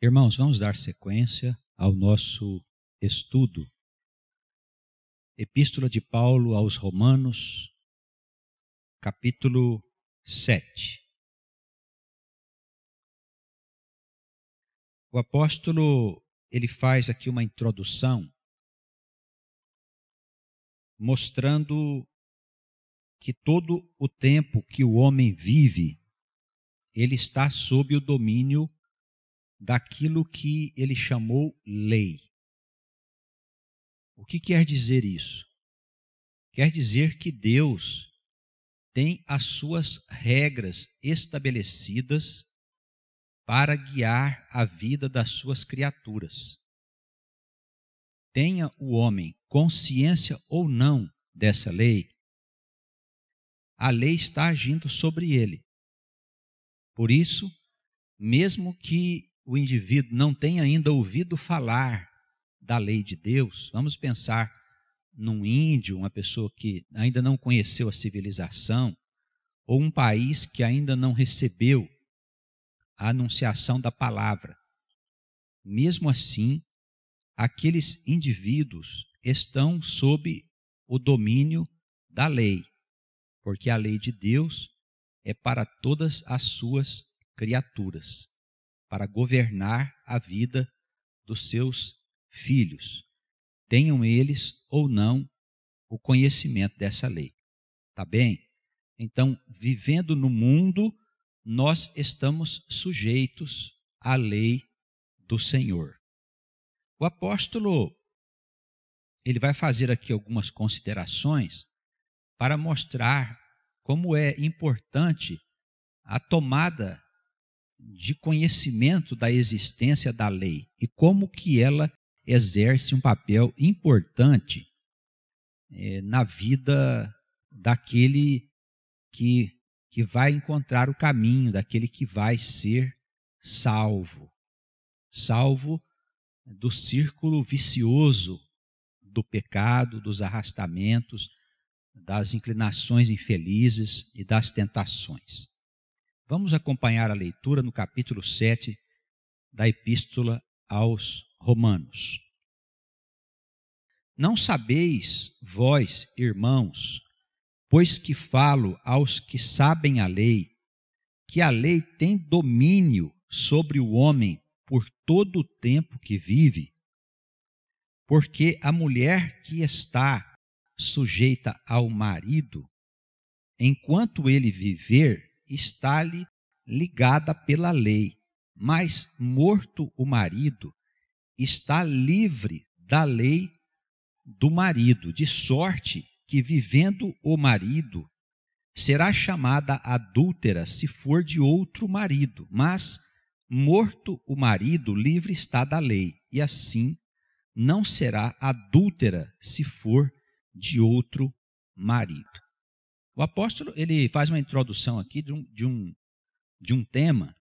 Irmãos, vamos dar sequência ao nosso estudo. Epístola de Paulo aos Romanos, capítulo 7. O apóstolo, ele faz aqui uma introdução, mostrando que todo o tempo que o homem vive, ele está sob o domínio daquilo que ele chamou lei. O que quer dizer isso? Quer dizer que Deus tem as suas regras estabelecidas para guiar a vida das suas criaturas. Tenha o homem consciência ou não dessa lei, a lei está agindo sobre ele. Por isso, mesmo que o indivíduo não tenha ainda ouvido falar da lei de Deus, vamos pensar num índio, uma pessoa que ainda não conheceu a civilização, ou um país que ainda não recebeu a anunciação da palavra. Mesmo assim, aqueles indivíduos estão sob o domínio da lei, porque a lei de Deus é para todas as suas criaturas, para governar a vida dos seus filhos, tenham eles ou não o conhecimento dessa lei. Tá bem? Então, vivendo no mundo, nós estamos sujeitos à lei do Senhor. O apóstolo, ele vai fazer aqui algumas considerações para mostrar como é importante a tomada de conhecimento da existência da lei e como que ela exerce um papel importante na vida daquele que vai encontrar o caminho, daquele que vai ser salvo. Salvo do círculo vicioso do pecado, dos arrastamentos, das inclinações infelizes e das tentações. Vamos acompanhar a leitura no capítulo 7 da Epístola aos Romanos. Não sabeis, vós, irmãos, pois que falo aos que sabem a lei, que a lei tem domínio sobre o homem por todo o tempo que vive, porque a mulher que está sujeita ao marido, enquanto ele viver, está-lhe ligada pela lei, mas morto o marido, está livre da lei do marido, de sorte que vivendo o marido, será chamada adúltera se for de outro marido, mas morto o marido, livre está da lei, e assim não será adúltera se for de outro marido. O apóstolo, ele faz uma introdução aqui de um tema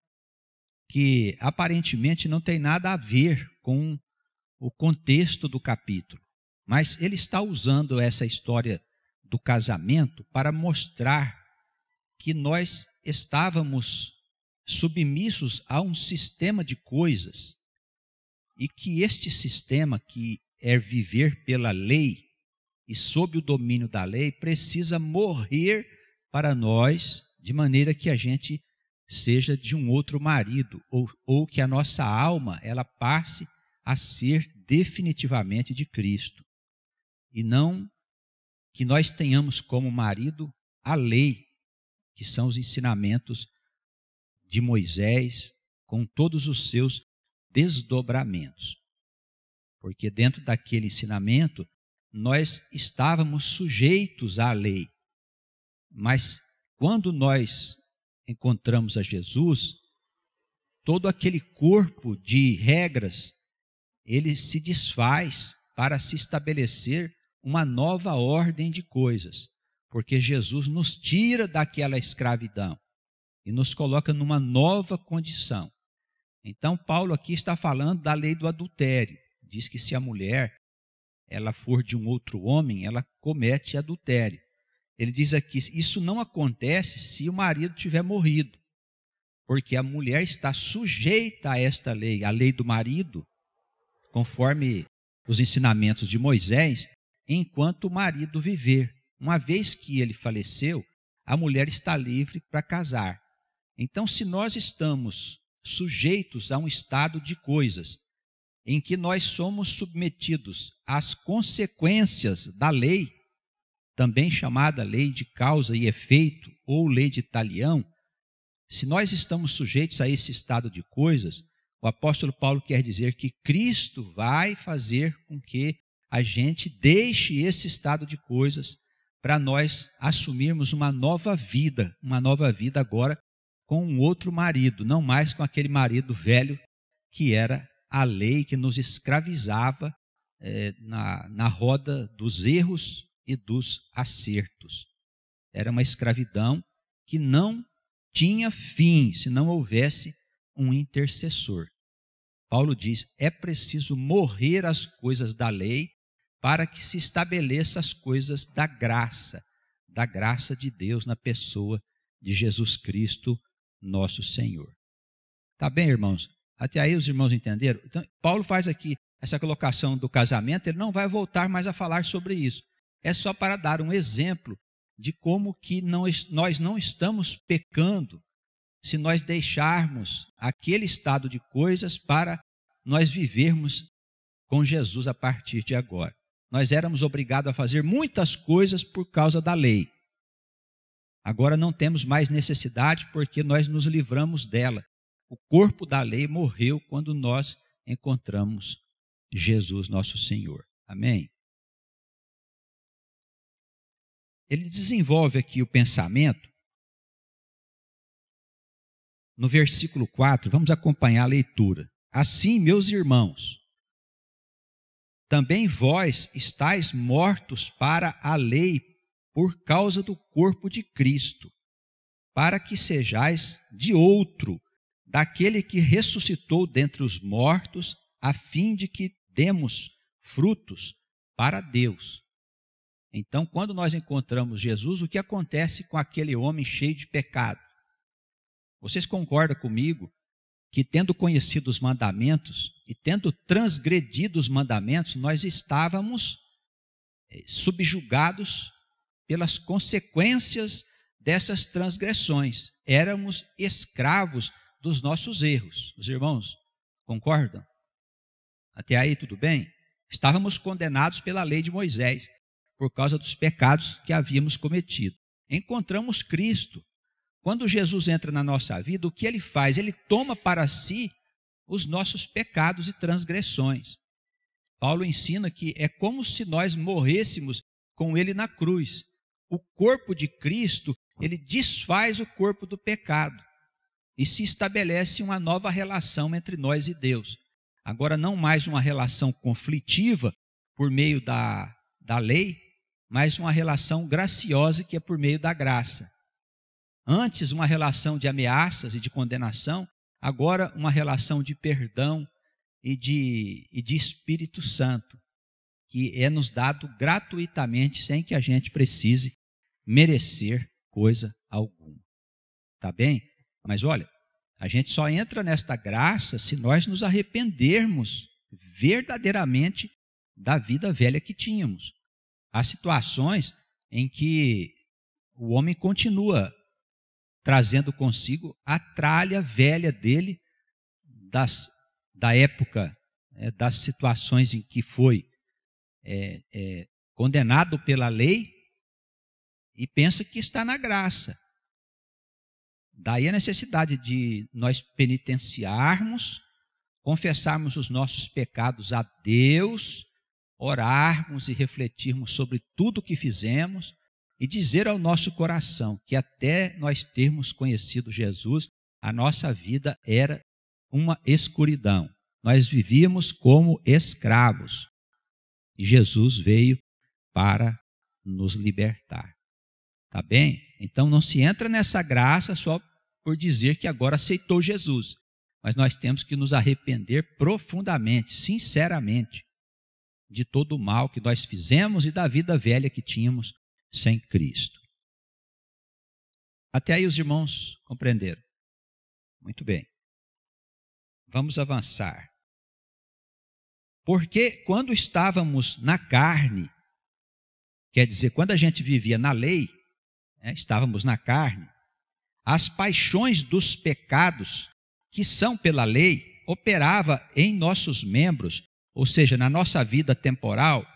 que aparentemente não tem nada a ver com o contexto do capítulo, mas ele está usando essa história do casamento para mostrar que nós estávamos submissos a um sistema de coisas e que este sistema, que é viver pela lei e sob o domínio da lei, precisa morrer para nós, de maneira que a gente seja de um outro marido, ou que a nossa alma ela passe a ser definitivamente de Cristo. E não que nós tenhamos como marido a lei, que são os ensinamentos de Moisés, com todos os seus desdobramentos. Porque dentro daquele ensinamento, nós estávamos sujeitos à lei. Mas quando nós encontramos a Jesus, todo aquele corpo de regras, ele se desfaz para se estabelecer uma nova ordem de coisas. Porque Jesus nos tira daquela escravidão e nos coloca numa nova condição. Então, Paulo aqui está falando da lei do adultério. Diz que se a mulher ela for de um outro homem, ela comete adultério. Ele diz aqui, isso não acontece se o marido tiver morrido. porque a mulher está sujeita a esta lei, a lei do marido, conforme os ensinamentos de Moisés, enquanto o marido viver. Uma vez que ele faleceu, a mulher está livre para casar. Então, se nós estamos sujeitos a um estado de coisas em que nós somos submetidos às consequências da lei, também chamada lei de causa e efeito ou lei de talião, se nós estamos sujeitos a esse estado de coisas, o apóstolo Paulo quer dizer que Cristo vai fazer com que a gente deixe esse estado de coisas para nós assumirmos uma nova vida agora com um outro marido, não mais com aquele marido velho que era a lei que nos escravizava na roda dos erros e dos acertos. Era uma escravidão que não tinha fim se não houvesse um intercessor. Paulo diz, é preciso morrer as coisas da lei para que se estabeleça as coisas da graça de Deus na pessoa de Jesus Cristo, nosso Senhor. Tá bem, irmãos? Até aí os irmãos entenderam? Então, Paulo faz aqui essa colocação do casamento, ele não vai voltar mais a falar sobre isso. É só para dar um exemplo de como que nós não estamos pecando se nós deixarmos aquele estado de coisas para nós vivermos com Jesus a partir de agora. Nós éramos obrigados a fazer muitas coisas por causa da lei. Agora não temos mais necessidade porque nós nos livramos dela. O corpo da lei morreu quando nós encontramos Jesus, nosso Senhor. Amém? Ele desenvolve aqui o pensamento no versículo 4, vamos acompanhar a leitura. Assim, meus irmãos, também vós estáis mortos para a lei por causa do corpo de Cristo, para que sejais de outro, daquele que ressuscitou dentre os mortos, a fim de que demos frutos para Deus. Então, quando nós encontramos Jesus, o que acontece com aquele homem cheio de pecado? Vocês concordam comigo que, tendo conhecido os mandamentos e tendo transgredido os mandamentos, nós estávamos subjugados pelas consequências dessas transgressões. Éramos escravos dos nossos erros. Os irmãos concordam? Até aí tudo bem? Estávamos condenados pela lei de Moisés, por causa dos pecados que havíamos cometido. Encontramos Cristo. Quando Jesus entra na nossa vida, o que ele faz? Ele toma para si os nossos pecados e transgressões. Paulo ensina que é como se nós morrêssemos com ele na cruz. O corpo de Cristo, ele desfaz o corpo do pecado e se estabelece uma nova relação entre nós e Deus. Agora, não mais uma relação conflitiva por meio da lei, mas uma relação graciosa que é por meio da graça. Antes, uma relação de ameaças e de condenação, agora uma relação de perdão e de Espírito Santo, que é nos dado gratuitamente, sem que a gente precise merecer coisa alguma. Tá bem? Mas olha, a gente só entra nesta graça se nós nos arrependermos verdadeiramente da vida velha que tínhamos. Há situações em que o homem continua trazendo consigo a tralha velha dele da época, das situações em que foi condenado pela lei e pensa que está na graça. Daí a necessidade de nós penitenciarmos, confessarmos os nossos pecados a Deus, orarmos e refletirmos sobre tudo o que fizemos e dizer ao nosso coração que até nós termos conhecido Jesus, a nossa vida era uma escuridão. Nós vivíamos como escravos e Jesus veio para nos libertar. Tá bem? Então não se entra nessa graça só por dizer que agora aceitou Jesus, mas nós temos que nos arrepender profundamente, sinceramente, de todo o mal que nós fizemos e da vida velha que tínhamos sem Cristo. Até aí os irmãos compreenderam. Muito bem. Vamos avançar. Porque quando estávamos na carne, quer dizer, quando a gente vivia na lei, estávamos na carne, as paixões dos pecados que são pela lei operava em nossos membros, ou seja, na nossa vida temporal,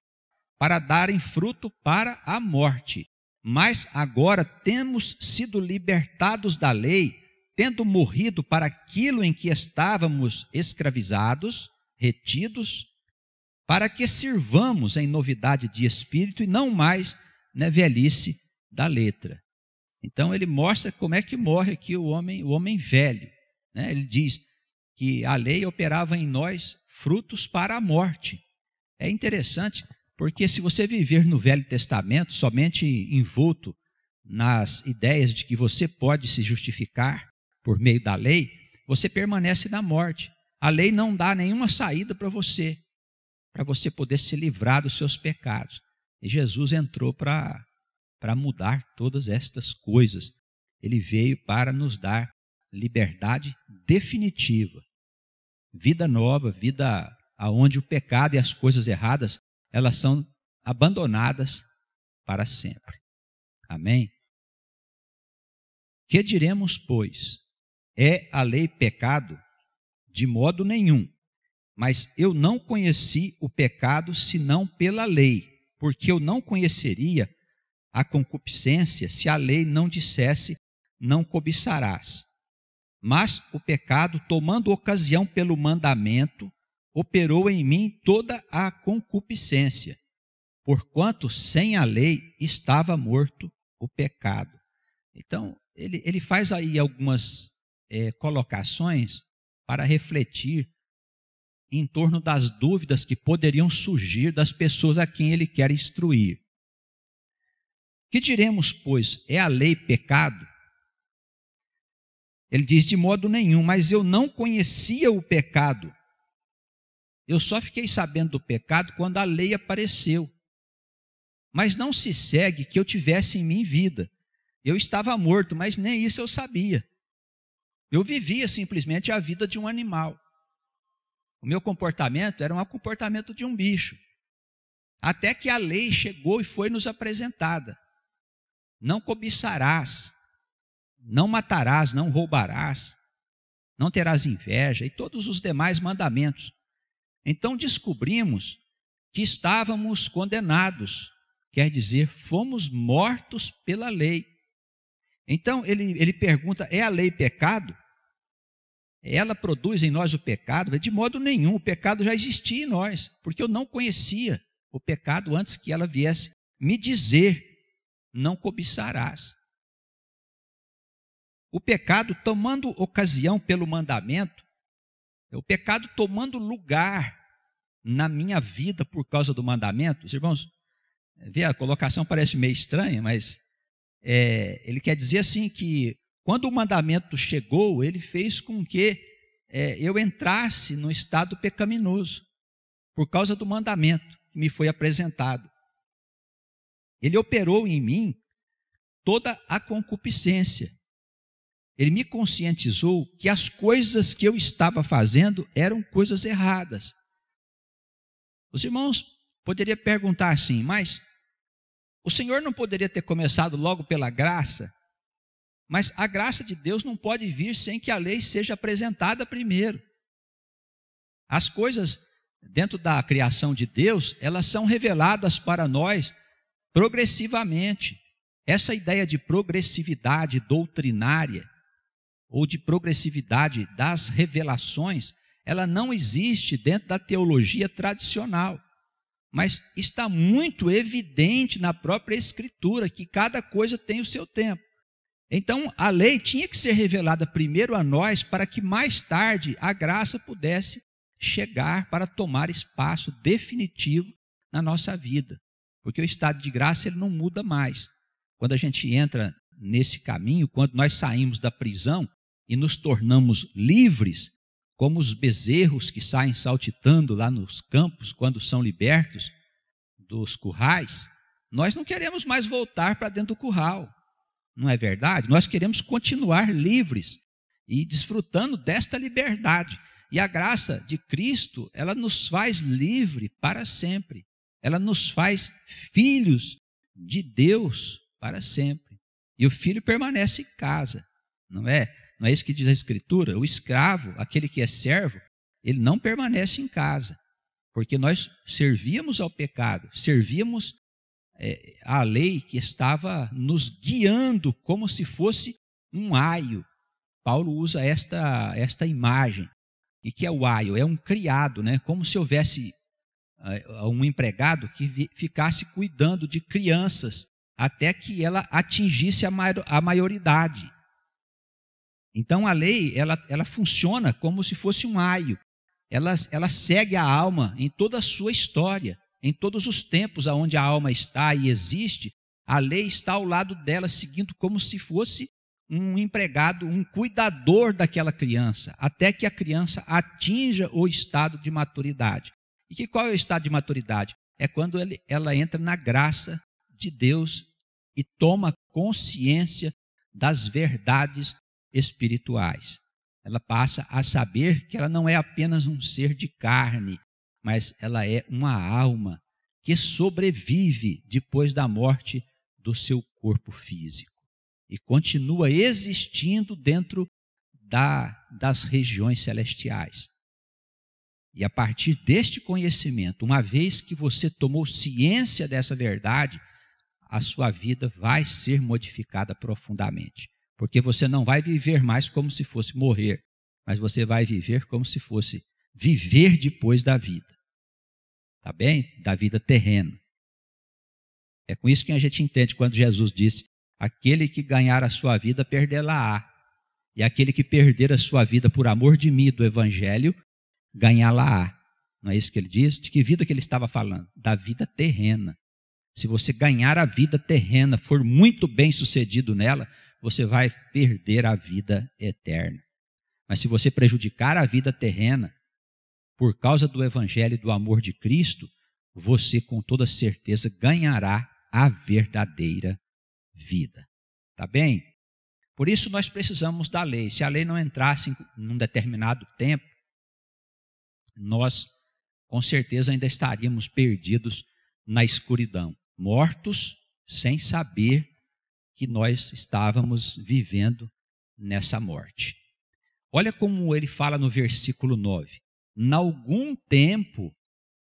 para darem fruto para a morte. Mas agora temos sido libertados da lei, tendo morrido para aquilo em que estávamos escravizados, retidos, para que sirvamos em novidade de espírito e não mais na velhice da letra. Então ele mostra como é que morre aqui o homem velho. Ele diz que a lei operava em nós frutos para a morte. É interessante, porque se você viver no Velho Testamento somente envolto nas ideias de que você pode se justificar por meio da lei, você permanece na morte. A lei não dá nenhuma saída para você poder se livrar dos seus pecados. E Jesus entrou para mudar todas estas coisas. Ele veio para nos dar liberdade definitiva, vida nova, vida onde o pecado e as coisas erradas, elas são abandonadas para sempre. Amém? Que diremos, pois? É a lei pecado? De modo nenhum. Mas eu não conheci o pecado senão pela lei, porque eu não conheceria a concupiscência se a lei não dissesse, não cobiçarás. Mas o pecado, tomando ocasião pelo mandamento, operou em mim toda a concupiscência, porquanto sem a lei estava morto o pecado. Então, ele faz aí algumas colocações para refletir em torno das dúvidas que poderiam surgir das pessoas a quem ele quer instruir. Que diremos, pois, é a lei pecado? Ele diz, de modo nenhum, mas eu não conhecia o pecado. Eu só fiquei sabendo do pecado quando a lei apareceu. Mas não se segue que eu tivesse em mim vida. Eu estava morto, mas nem isso eu sabia. Eu vivia simplesmente a vida de um animal. O meu comportamento era um comportamento de um bicho. Até que a lei chegou e foi nos apresentada. Não cobiçarás, não matarás, não roubarás, não terás inveja e todos os demais mandamentos. Então descobrimos que estávamos condenados, quer dizer, fomos mortos pela lei. Então ele pergunta, é a lei pecado? Ela produz em nós o pecado? De modo nenhum, o pecado já existia em nós, porque eu não conhecia o pecado antes que ela viesse me dizer, não cobiçarás. O pecado tomando ocasião pelo mandamento, o pecado tomando lugar na minha vida por causa do mandamento. Os irmãos, vê, a colocação parece meio estranha, mas ele quer dizer assim que quando o mandamento chegou, ele fez com que eu entrasse no estado pecaminoso, por causa do mandamento que me foi apresentado. Ele operou em mim toda a concupiscência. Ele me conscientizou que as coisas que eu estava fazendo eram coisas erradas. Os irmãos poderiam perguntar assim, mas o Senhor não poderia ter começado logo pela graça? Mas a graça de Deus não pode vir sem que a lei seja apresentada primeiro. As coisas dentro da criação de Deus, elas são reveladas para nós progressivamente. Essa ideia de progressividade doutrinária ou de progressividade das revelações, ela não existe dentro da teologia tradicional, mas está muito evidente na própria Escritura que cada coisa tem o seu tempo. Então, a lei tinha que ser revelada primeiro a nós para que mais tarde a graça pudesse chegar para tomar espaço definitivo na nossa vida. Porque o estado de graça ele não muda mais. Quando a gente entra nesse caminho, quando nós saímos da prisão e nos tornamos livres, como os bezerros que saem saltitando lá nos campos quando são libertos dos currais, nós não queremos mais voltar para dentro do curral. Não é verdade? Nós queremos continuar livres. e desfrutando desta liberdade. E a graça de Cristo, ela nos faz livre para sempre. Ela nos faz filhos de Deus para sempre. E o filho permanece em casa, não é? Não é isso que diz a Escritura? O escravo, aquele que é servo, ele não permanece em casa, porque nós servíamos ao pecado, servíamos à lei que estava nos guiando como se fosse um aio. Paulo usa esta imagem. E que é o aio? É um criado, né? Como se houvesse um empregado que ficasse cuidando de crianças até que ela atingisse a maioridade. Então a lei, ela funciona como se fosse um aio. Ela segue a alma em toda a sua história, em todos os tempos onde a alma está e existe, a lei está ao lado dela, seguindo como se fosse um empregado, um cuidador daquela criança, até que a criança atinja o estado de maturidade. E qual é o estado de maturidade? É quando ela entra na graça de Deus e toma consciência das verdades espirituais. Ela passa a saber que ela não é apenas um ser de carne, mas ela é uma alma que sobrevive depois da morte do seu corpo físico e continua existindo dentro das regiões celestiais. E a partir deste conhecimento, uma vez que você tomou ciência dessa verdade, a sua vida vai ser modificada profundamente. Porque você não vai viver mais como se fosse morrer, mas você vai viver como se fosse viver depois da vida. Tá bem? Da vida terrena. É com isso que a gente entende quando Jesus disse: aquele que ganhar a sua vida, perdê-la-á. E aquele que perder a sua vida por amor de mim, do Evangelho, ganhá-la-á. Não é isso que ele diz? De que vida que ele estava falando? Da vida terrena. Se você ganhar a vida terrena, for muito bem sucedido nela, você vai perder a vida eterna. Mas se você prejudicar a vida terrena, por causa do Evangelho e do amor de Cristo, você com toda certeza ganhará a verdadeira vida. Tá bem? Por isso nós precisamos da lei. Se a lei não entrasse em um determinado tempo, nós com certeza ainda estaríamos perdidos na escuridão, mortos sem saber que nós estávamos vivendo nessa morte. Olha como ele fala no versículo 9. Em algum tempo,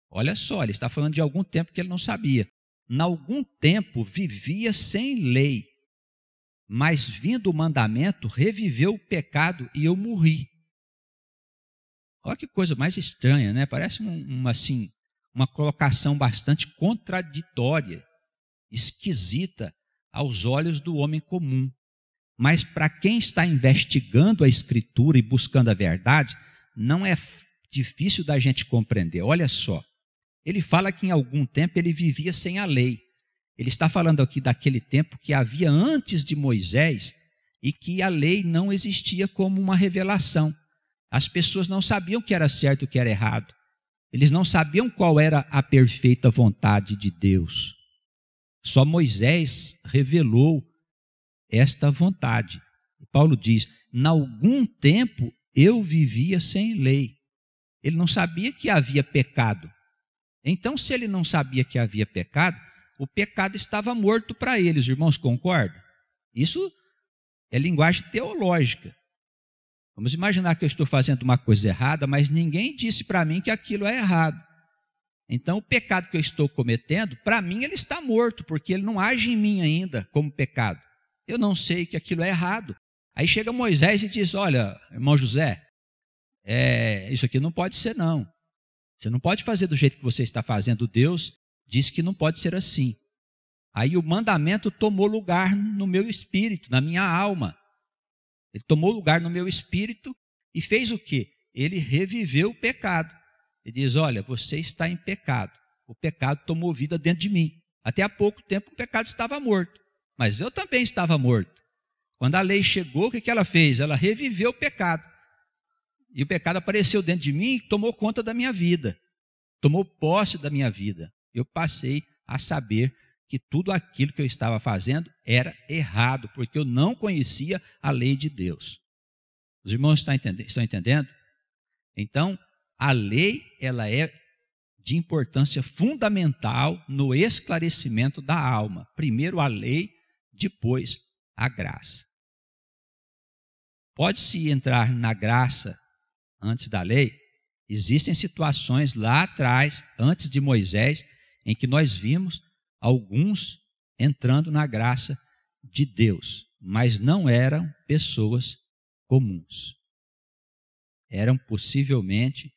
olha só, ele está falando de algum tempo que ele não sabia. Em algum tempo vivia sem lei, mas vindo o mandamento, reviveu o pecado e eu morri. Olha que coisa mais estranha, né? Parece uma colocação bastante contraditória, esquisita aos olhos do homem comum. Mas para quem está investigando a Escritura e buscando a verdade, não é difícil da gente compreender. Olha só, ele fala que em algum tempo ele vivia sem a lei. Ele está falando aqui daquele tempo que havia antes de Moisés e que a lei não existia como uma revelação. As pessoas não sabiam o que era certo e o que era errado. Eles não sabiam qual era a perfeita vontade de Deus. Só Moisés revelou esta vontade. Paulo diz: em algum tempo eu vivia sem lei. Ele não sabia que havia pecado. Então, se ele não sabia que havia pecado, o pecado estava morto para ele. Os irmãos concordam? Isso é linguagem teológica. Vamos imaginar que eu estou fazendo uma coisa errada, mas ninguém disse para mim que aquilo é errado. Então, o pecado que eu estou cometendo, para mim ele está morto, porque ele não age em mim ainda como pecado. Eu não sei que aquilo é errado. Aí chega Moisés e diz: olha, irmão José, isso aqui não pode ser não. Você não pode fazer do jeito que você está fazendo. Deus disse que não pode ser assim. Aí o mandamento tomou lugar no meu espírito, na minha alma. Ele tomou lugar no meu espírito e fez o quê? Ele reviveu o pecado. Ele diz: olha, você está em pecado. O pecado tomou vida dentro de mim. Até há pouco tempo o pecado estava morto, mas eu também estava morto. Quando a lei chegou, o que ela fez? Ela reviveu o pecado. E o pecado apareceu dentro de mim e tomou conta da minha vida. Tomou posse da minha vida. Eu passei a saber que tudo aquilo que eu estava fazendo era errado, porque eu não conhecia a lei de Deus. Os irmãos estão entendendo? Então, a lei, ela é de importância fundamental no esclarecimento da alma. Primeiro a lei, depois a graça. Pode-se entrar na graça antes da lei? Existem situações lá atrás, antes de Moisés, em que nós vimos alguns entrando na graça de Deus, mas não eram pessoas comuns. Eram possivelmente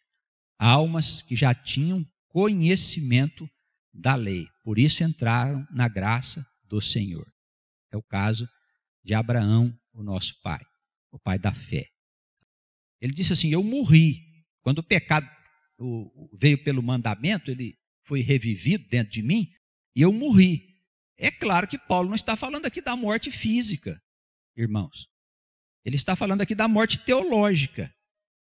almas que já tinham conhecimento da lei, por isso entraram na graça do Senhor. É o caso de Abraão, o nosso pai, o pai da fé. Ele disse assim: eu morri. Quando o pecado veio pelo mandamento, ele foi revivido dentro de mim e eu morri. É claro que Paulo não está falando aqui da morte física, irmãos. Ele está falando aqui da morte teológica.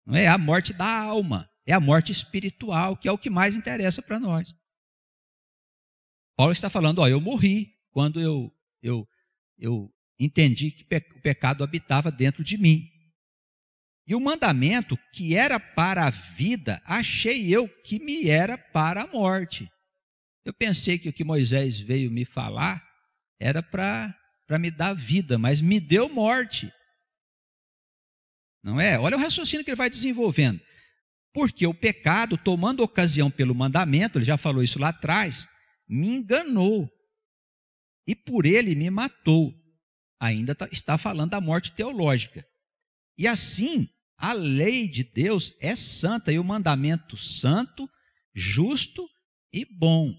Não é a morte da alma, é a morte espiritual, que é o que mais interessa para nós. Paulo está falando, eu morri quando eu entendi que o pecado habitava dentro de mim. E o mandamento que era para a vida, achei eu que me era para a morte. Eu pensei que o que Moisés veio me falar era para me dar vida, mas me deu morte. Não é? Olha o raciocínio que ele vai desenvolvendo. Porque o pecado, tomando ocasião pelo mandamento, ele já falou isso lá atrás, me enganou. E por ele me matou. Ainda está falando da morte teológica. E assim, a lei de Deus é santa e o mandamento santo, justo e bom.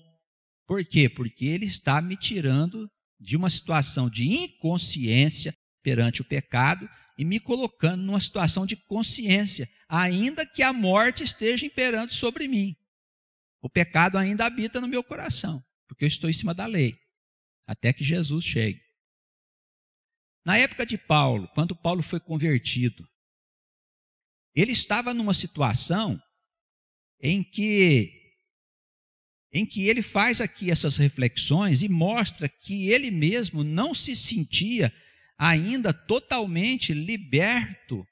Por quê? Porque ele está me tirando de uma situação de inconsciência perante o pecado e me colocando numa situação de consciência, ainda que a morte esteja imperando sobre mim. O pecado ainda habita no meu coração, porque eu estou em cima da lei, até que Jesus chegue. Na época de Paulo, quando Paulo foi convertido, ele estava numa situação em que ele faz aqui essas reflexões e mostra que ele mesmo não se sentia ainda totalmente liberto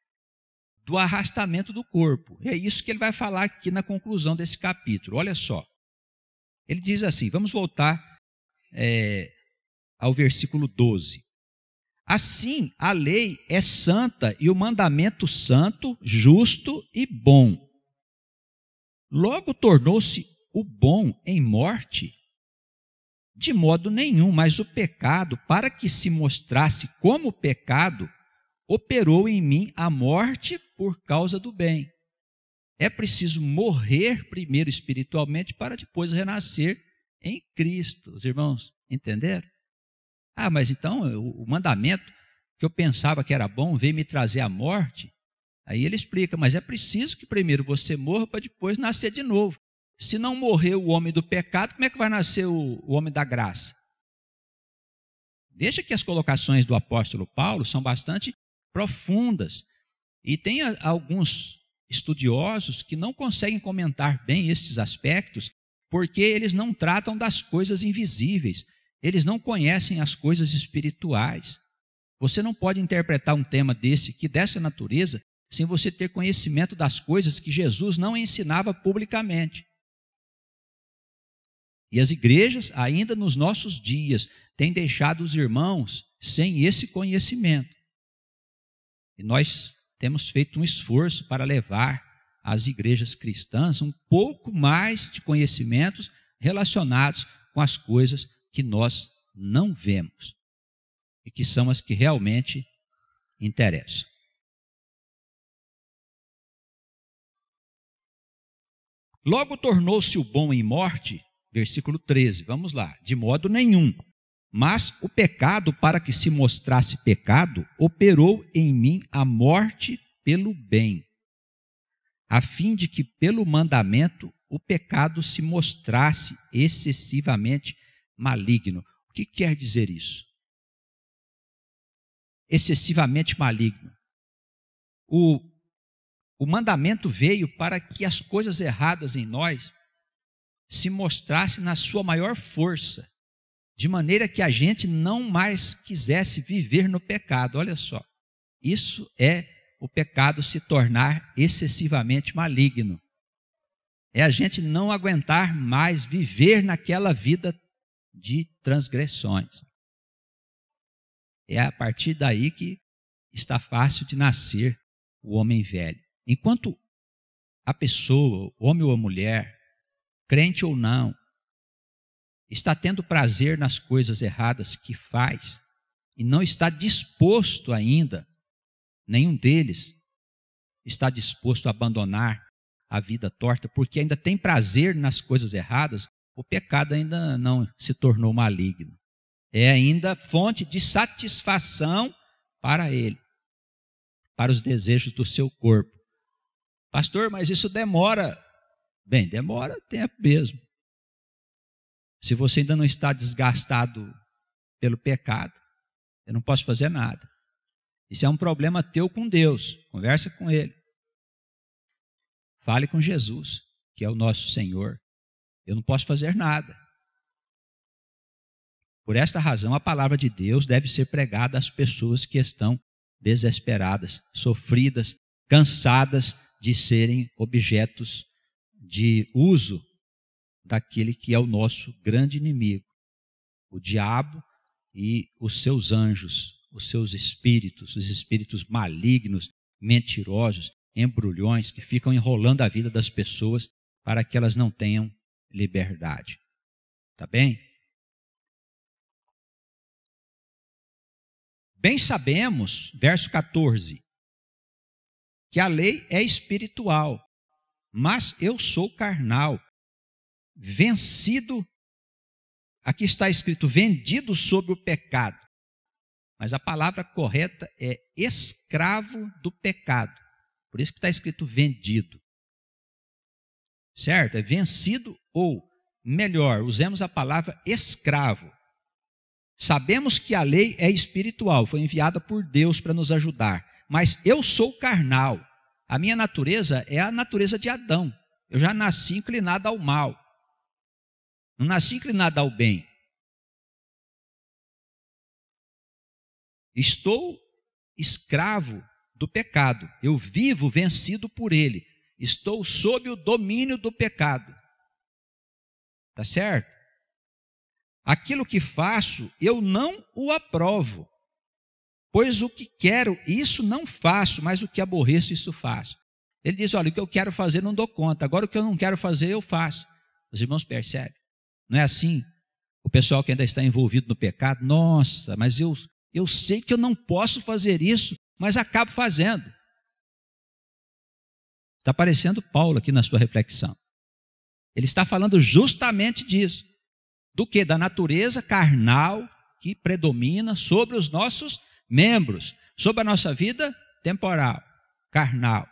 do arrastamento do corpo. É isso que ele vai falar aqui na conclusão desse capítulo. Olha só. Ele diz assim, vamos voltar ao versículo 12. Assim, a lei é santa e o mandamento santo, justo e bom. Logo tornou-se o bom em morte? De modo nenhum, mas o pecado, para que se mostrasse como pecado, operou em mim a morte por causa do bem. É preciso morrer primeiro espiritualmente para depois renascer em Cristo. Os irmãos entenderam? Mas então o mandamento que eu pensava que era bom veio me trazer a morte. Aí ele explica, mas é preciso que primeiro você morra para depois nascer de novo. Se não morrer o homem do pecado, como é que vai nascer o homem da graça? Veja que as colocações do apóstolo Paulo são bastante profundas. E tem alguns estudiosos que não conseguem comentar bem estes aspectos, porque eles não tratam das coisas invisíveis. Eles não conhecem as coisas espirituais. Você não pode interpretar um tema dessa natureza, sem você ter conhecimento das coisas que Jesus não ensinava publicamente. E as igrejas, ainda nos nossos dias, têm deixado os irmãos sem esse conhecimento. E nós temos feito um esforço para levar às igrejas cristãs um pouco mais de conhecimentos relacionados com as coisas que nós não vemos e que são as que realmente interessam. Logo tornou-se o bom em morte, versículo 13, vamos lá, de modo nenhum, mas o pecado, para que se mostrasse pecado, operou em mim a morte pelo bem, a fim de que pelo mandamento o pecado se mostrasse excessivamente maligno. O que quer dizer isso? Excessivamente maligno. O mandamento veio para que as coisas erradas em nós se mostrassem na sua maior força, de maneira que a gente não mais quisesse viver no pecado. Olha só, isso é o pecado se tornar excessivamente maligno. É a gente não aguentar mais viver naquela vida de transgressões. É a partir daí que está fácil de nascer o homem velho. Enquanto a pessoa, homem ou mulher, crente ou não, está tendo prazer nas coisas erradas que faz e não está disposto ainda, nenhum deles está disposto a abandonar a vida torta, porque ainda tem prazer nas coisas erradas, o pecado ainda não se tornou maligno. É ainda fonte de satisfação para ele, para os desejos do seu corpo. Pastor, mas isso demora. Bem, demora tempo mesmo. Se você ainda não está desgastado pelo pecado, eu não posso fazer nada. Isso é um problema teu com Deus. Conversa com Ele. Fale com Jesus, que é o nosso Senhor. Eu não posso fazer nada. Por esta razão, a palavra de Deus deve ser pregada às pessoas que estão desesperadas, sofridas, cansadas de serem objetos de uso daquele que é o nosso grande inimigo, o diabo e os seus anjos, os seus espíritos, os espíritos malignos, mentirosos, embrulhões que ficam enrolando a vida das pessoas para que elas não tenham liberdade. Tá bem? Bem sabemos, verso 14, que a lei é espiritual, mas eu sou carnal, vencido, aqui está escrito, vendido sob o pecado. Mas a palavra correta é escravo do pecado. Por isso que está escrito vendido. Certo? É vencido ou, melhor, usemos a palavra escravo. Sabemos que a lei é espiritual, foi enviada por Deus para nos ajudar. Mas eu sou carnal. A minha natureza é a natureza de Adão. Eu já nasci inclinado ao mal. Não nasci inclinado ao bem. Estou escravo do pecado. Eu vivo vencido por ele. Estou sob o domínio do pecado. Tá certo? Aquilo que faço, eu não o aprovo. Pois o que quero, isso não faço, mas o que aborreço, isso faço. Ele diz, olha, o que eu quero fazer não dou conta. Agora o que eu não quero fazer, eu faço. Os irmãos percebem? Não é assim? O pessoal que ainda está envolvido no pecado, nossa, mas eu sei que eu não posso fazer isso, mas acabo fazendo. Está parecendo Paulo aqui na sua reflexão. Ele está falando justamente disso. Do que? Da natureza carnal que predomina sobre os nossos membros, sobre a nossa vida temporal, carnal.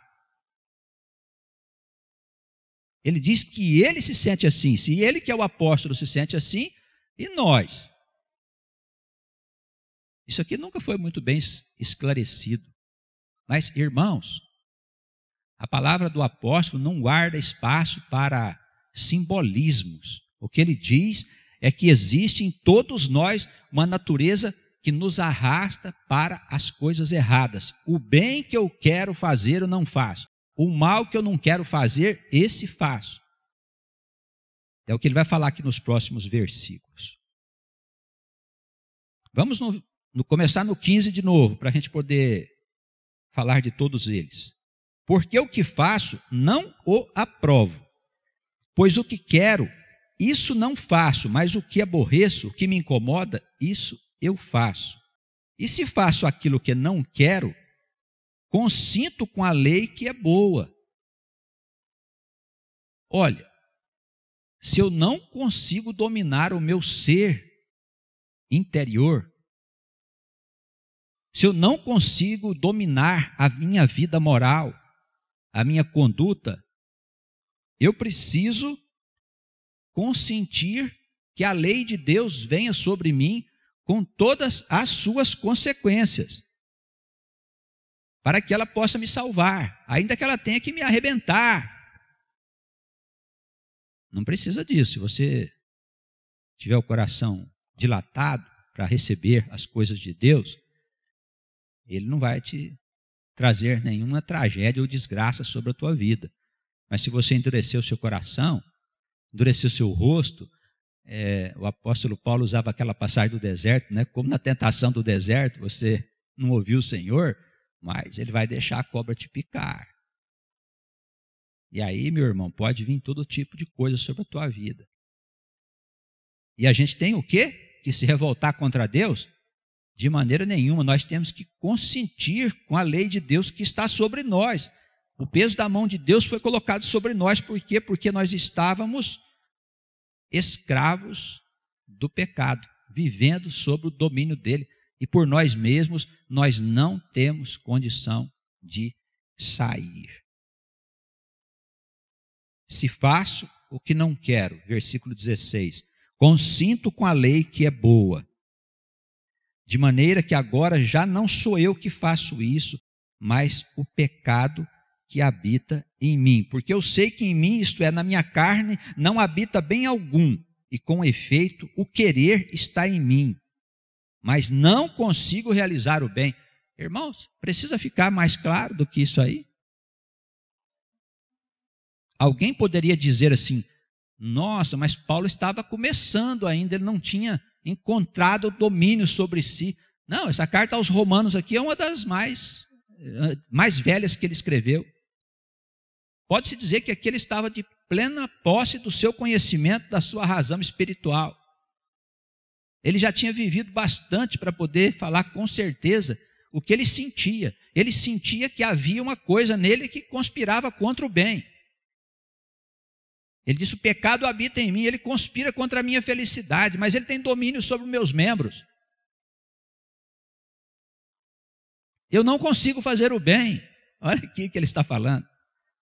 Ele diz que ele se sente assim. Se ele, que é o apóstolo, se sente assim, e nós? Isso aqui nunca foi muito bem esclarecido. Mas, irmãos, a palavra do apóstolo não guarda espaço para simbolismos. O que ele diz é que existe em todos nós uma natureza que nos arrasta para as coisas erradas. O bem que eu quero fazer, eu não faço. O mal que eu não quero fazer, esse faço. É o que ele vai falar aqui nos próximos versículos. Vamos começar no 15 de novo, para a gente poder falar de todos eles. Porque o que faço, não o aprovo. Pois o que quero, isso não faço, mas o que aborreço, o que me incomoda, isso eu faço. E se faço aquilo que não quero, consinto com a lei que é boa. Olha, se eu não consigo dominar o meu ser interior, se eu não consigo dominar a minha vida moral, a minha conduta, eu preciso consentir que a lei de Deus venha sobre mim com todas as suas consequências, para que ela possa me salvar, ainda que ela tenha que me arrebentar. Não precisa disso. Se você tiver o coração dilatado para receber as coisas de Deus, Ele não vai te trazer nenhuma tragédia ou desgraça sobre a tua vida. Mas se você endurecer o seu coração, endurecer o seu rosto, o apóstolo Paulo usava aquela passagem do deserto, né? Como na tentação do deserto, você não ouviu o Senhor, mas ele vai deixar a cobra te picar. E aí, meu irmão, pode vir todo tipo de coisa sobre a tua vida. E a gente tem o quê? Que se revoltar contra Deus? De maneira nenhuma, nós temos que consentir com a lei de Deus que está sobre nós. O peso da mão de Deus foi colocado sobre nós, por quê? Porque nós estávamos escravos do pecado, vivendo sob o domínio dele, e por nós mesmos nós não temos condição de sair. Se faço o que não quero, versículo 16, consinto com a lei que é boa, de maneira que agora já não sou eu que faço isso, mas o pecado que habita em mim. Porque eu sei que em mim, isto é, na minha carne, não habita bem algum, e com efeito o querer está em mim, mas não consigo realizar o bem. Irmãos, precisa ficar mais claro do que isso aí? Alguém poderia dizer assim, nossa, mas Paulo estava começando ainda, ele não tinha encontrado o domínio sobre si. Não, essa carta aos Romanos aqui é uma das mais velhas que ele escreveu. Pode-se dizer que aqui ele estava de plena posse do seu conhecimento, da sua razão espiritual. Ele já tinha vivido bastante para poder falar com certeza o que ele sentia. Ele sentia que havia uma coisa nele que conspirava contra o bem. Ele disse, o pecado habita em mim, ele conspira contra a minha felicidade, mas ele tem domínio sobre os meus membros. Eu não consigo fazer o bem. Olha aqui que ele está falando.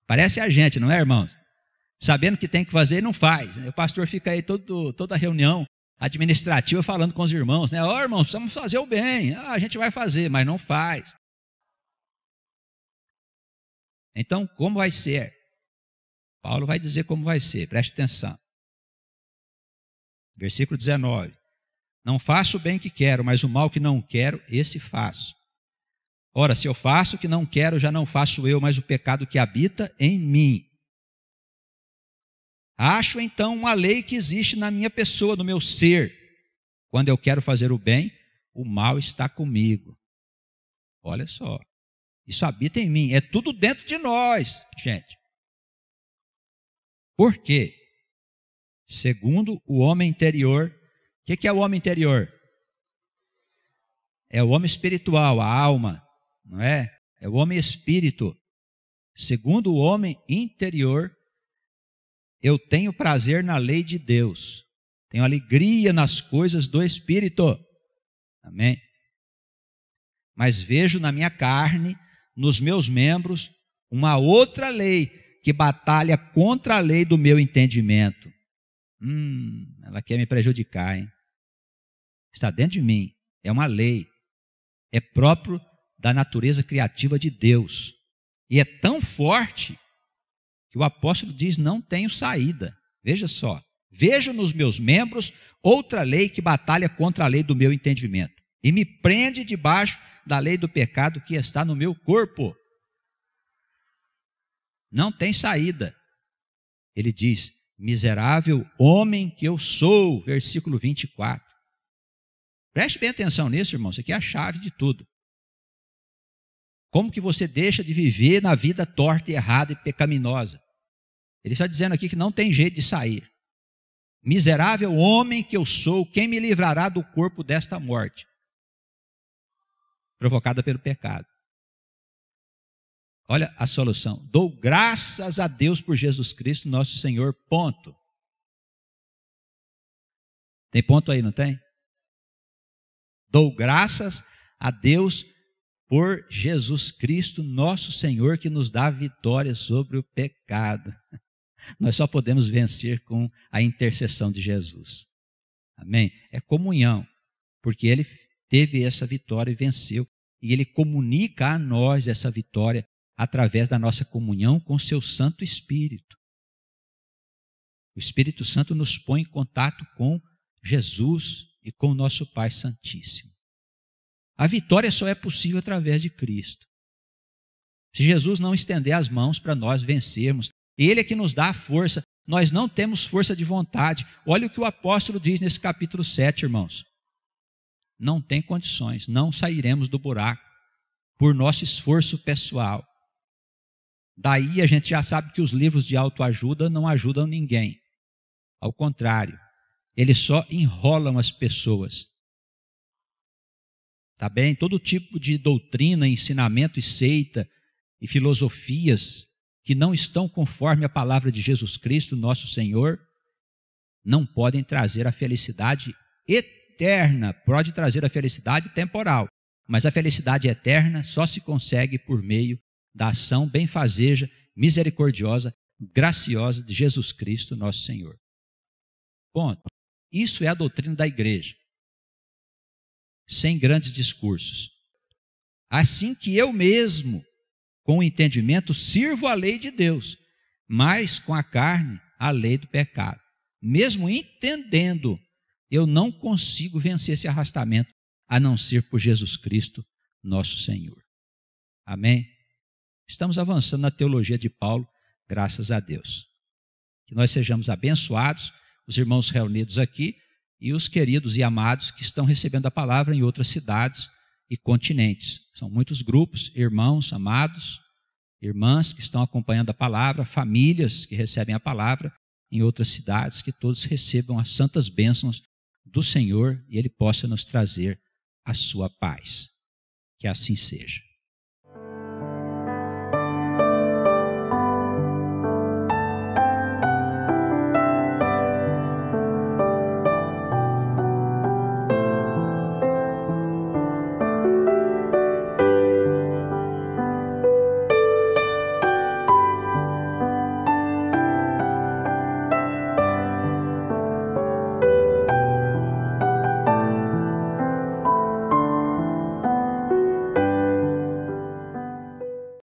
Parece a gente, não é, irmãos? Sabendo que tem que fazer e não faz. O pastor fica aí toda reunião administrativa falando com os irmãos, né? Ó, irmãos, precisamos fazer o bem. A gente vai fazer, mas não faz. Então, como vai ser? Paulo vai dizer como vai ser, preste atenção. Versículo 19. Não faço o bem que quero, mas o mal que não quero, esse faço. Ora, se eu faço o que não quero, já não faço eu, mas o pecado que habita em mim. Acho então uma lei que existe na minha pessoa, no meu ser. Quando eu quero fazer o bem, o mal está comigo. Olha só, isso habita em mim, é tudo dentro de nós, gente. Por quê? Segundo o homem interior, o que é o homem interior? É o homem espiritual, a alma, não é? É o homem espírito. Segundo o homem interior, eu tenho prazer na lei de Deus, tenho alegria nas coisas do Espírito. Amém? Mas vejo na minha carne, nos meus membros, uma outra lei que batalha contra a lei do meu entendimento. Ela quer me prejudicar, hein? Está dentro de mim, é uma lei, é próprio da natureza criativa de Deus. E é tão forte que o apóstolo diz, não tenho saída. Veja só, vejo nos meus membros outra lei que batalha contra a lei do meu entendimento e me prende debaixo da lei do pecado que está no meu corpo. Não tem saída. Ele diz, miserável homem que eu sou, versículo 24. Preste bem atenção nisso, irmão, isso aqui é a chave de tudo. Como que você deixa de viver na vida torta e errada e pecaminosa? Ele está dizendo aqui que não tem jeito de sair. Miserável homem que eu sou, quem me livrará do corpo desta morte? Provocada pelo pecado. Olha a solução. Dou graças a Deus por Jesus Cristo, nosso Senhor, ponto. Tem ponto aí, não tem? Dou graças a Deus por Jesus Cristo, nosso Senhor, que nos dá vitória sobre o pecado. Nós só podemos vencer com a intercessão de Jesus. Amém? É comunhão, porque Ele teve essa vitória e venceu. E Ele comunica a nós essa vitória através da nossa comunhão com o seu Santo Espírito. O Espírito Santo nos põe em contato com Jesus e com o nosso Pai Santíssimo. A vitória só é possível através de Cristo. Se Jesus não estender as mãos para nós vencermos, Ele é que nos dá a força. Nós não temos força de vontade. Olha o que o apóstolo diz nesse capítulo 7, irmãos. Não tem condições, não sairemos do buraco por nosso esforço pessoal. Daí a gente já sabe que os livros de autoajuda não ajudam ninguém. Ao contrário, eles só enrolam as pessoas. Tá bem? Todo tipo de doutrina, ensinamento e seita e filosofias que não estão conforme a palavra de Jesus Cristo, nosso Senhor, não podem trazer a felicidade eterna. Pode trazer a felicidade temporal, mas a felicidade eterna só se consegue por meio da ação benfazeja, misericordiosa, graciosa de Jesus Cristo, nosso Senhor. Ponto. Isso é a doutrina da igreja. Sem grandes discursos. Assim que eu mesmo, com o entendimento, sirvo a lei de Deus, mas com a carne, a lei do pecado. Mesmo entendendo, eu não consigo vencer esse arrastamento, a não ser por Jesus Cristo, nosso Senhor. Amém? Estamos avançando na teologia de Paulo, graças a Deus. Que nós sejamos abençoados, os irmãos reunidos aqui e os queridos e amados que estão recebendo a palavra em outras cidades e continentes. São muitos grupos, irmãos, amados, irmãs que estão acompanhando a palavra, famílias que recebem a palavra em outras cidades, que todos recebam as santas bênçãos do Senhor e Ele possa nos trazer a sua paz. Que assim seja.